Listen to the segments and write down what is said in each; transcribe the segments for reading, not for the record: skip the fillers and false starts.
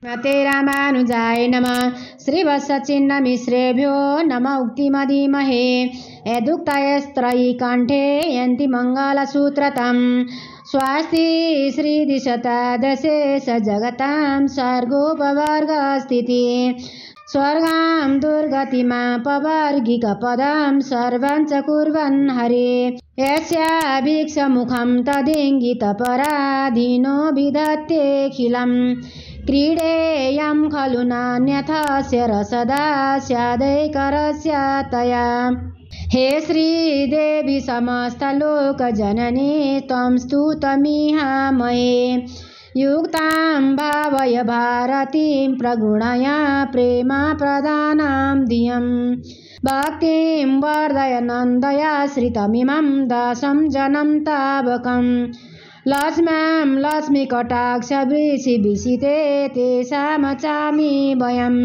श्रीमते रामानुजाय नमः। श्रीवत्सचिन्नमिश्रेभ्यो नम उक्तिमधीमहे यदुक्तयस्त्रयी कण्ठे यन्ति मङ्गलसूत्रतम् स्वस्ति श्रीदिशता दशे स जगतां सर्गोपवर्गस्थितिः स्वर्गां दुर्गतिमापवर्गिकपदं सर्वं च कुर्वन् हरे यस्याभीक्षमुखं तदिङ्गितपराधीनो विदत्येऽखिलम् क्रीडेयं खलु नान्यथास्य रसदा स्यादैकरस्य तया हे श्रीदेवी समस्तलोकजननी त्वं स्तुतमिहामहे युक्तां भावय भारतीं प्रगुणया प्रेमप्रदानां धियं भक्तिं वर्धय नन्दयाश्रितमिमं दासं जनं तावकम् लक्ष्म्यां लक्ष्मीकटाक्षवृषिविषिते तेषामचामि वयम्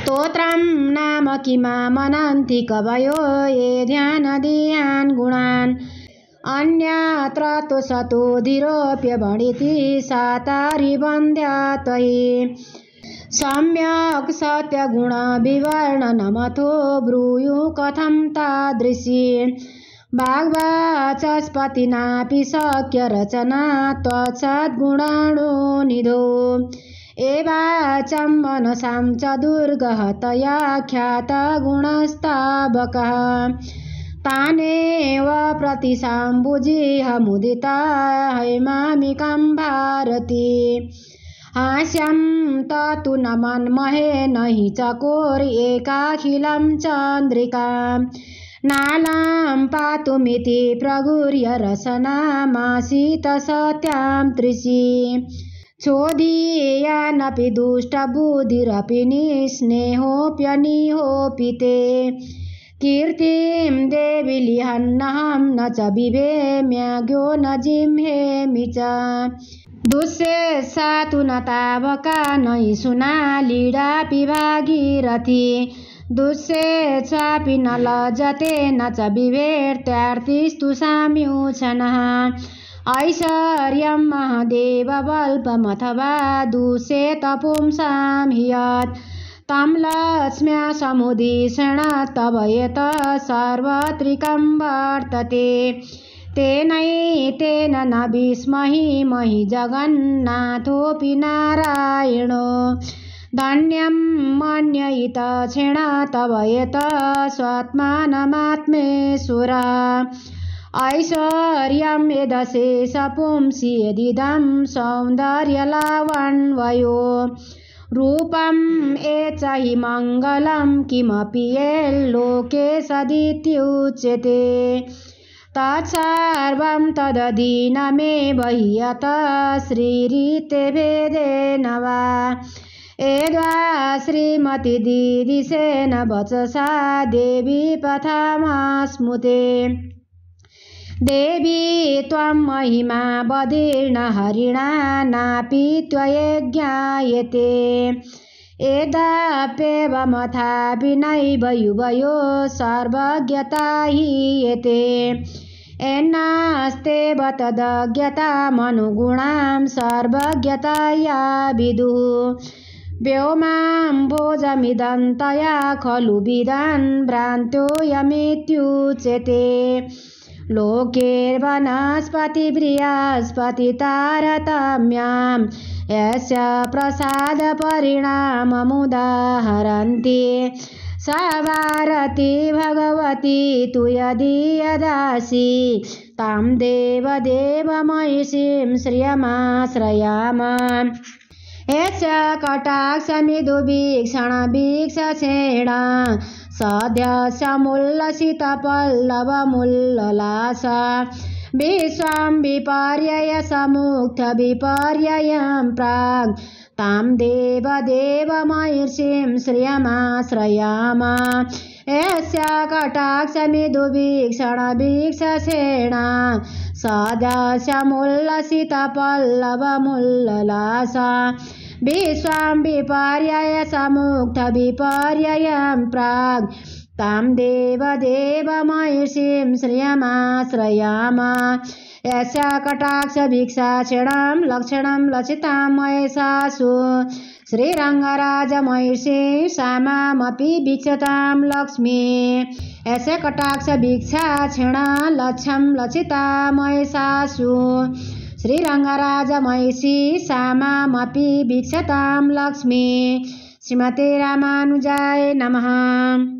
स्तोत्रं नाम किमामनन्ति कवयो ये ध्यानधियान् गुणान् अन्यत्र तु सतोधिरोऽप्यवणिति सातारिवन्द्या त्वयि सम्यक् सत्यगुणविवर्णनमथो ब्रूयुः कथं तादृशी भागवचस्पतिनापि शक्य रचना त्वत्सद्गुणाणो निधो एवाचं मनसां च दुर्गहतया ख्यातगुणस्तावकः तानेव प्रतिशाम्बुजिह मुदिता हैमामिकं भारती हास्यं ततु न मन्महे न हि चकोर एकाखिलं चन्द्रिकाम् नालां पातुमिति प्रगुर्य रसनामासीत सत्यां तृषि चोदीयानपि दुष्टबुद्धिरपि निस्नेहोऽप्यनिहोऽपि ते कीर्तिं देवि लिहन्नहं न च बिभेम्याज्ञो न जिह्मेमि च दुःशेषा तु न तावका न हि सुना लीडापि भागीरथी दुःशेषापि न लज्जते न च बिभेत्यार्तिस्तु साम्यूचनः ऐश्वर्यं महदेववल्पमथवा दुःशेत पुंसां हि यत् तं लक्ष्म्या समुदीषण तव यत् सार्वत्रिकं वर्तते तेनैतेन न विस्महीमहि जगन्नाथोऽपि नारायणो धन्यं मन्ययित क्षीण तव यत् स्वात्मानमात्मेश्वर ऐश्वर्यं यदशेष पुंसि यदिदं सौन्दर्यलावण्वयो रूपं एच हि मङ्गलं किमपि यल्लोके सदित्युच्यते तत्सर्वं तदधीनमेव हि यत् श्रीरीते भेदेन वा एद्वा श्रीमतीदिदिशेन वचसा देवी पथामस्मुते देवी त्वं महिमा बदीर्ण हरिणा नापि त्वयज्ञायते एदाप्येवमथापि नैव युवयो सर्वज्ञता हीयते एन्नास्तेव तदज्ञतामनुगुणां सर्वज्ञताया विदुः व्योमां भोजमिदन्तया खलु विदान् भ्रान्त्योऽयमित्युच्यते लोकेर्वनस्पतिबृहस्पतितारतम्यां यस्य प्रसादपरिणाममुदाहरन्ति सा भारती भगवती तु यदीयदासि तां देवदेवमहिषीं श्रियमाश्रयामः यस्य कटाक्षमिदुवीक्षणवीक्षसेण सद्यस्यमुल्लसितपल्लवमुल्ललास विश्वं विपर्यय समुग्धविपर्ययं प्राग् तां देवदेवमहिषीं श्रियमाश्रयामः यस्य कटाक्षमिदुवीक्षणवीक्षसेण सद्यस्यमुल्लसितपल्लवमुल्ललास विश्वं विपर्यय समुग्धविपर्ययं प्राग् तां देवदेवमहिषीं श्रियमाश्रयामः यस्या कटाक्ष भिक्षाक्षणं लक्षणं लक्षितां महेशासु श्रीरङ्गराज महिषी सामामपि भिक्षतां लक्ष्मी यस्य कटाक्ष भिक्षाक्षण लक्ष्यं लक्षिता महेशासु श्रीरङ्गराज महिषी सामामपि भिक्षतां लक्ष्मी। श्रीमते रामानुजाय नमः।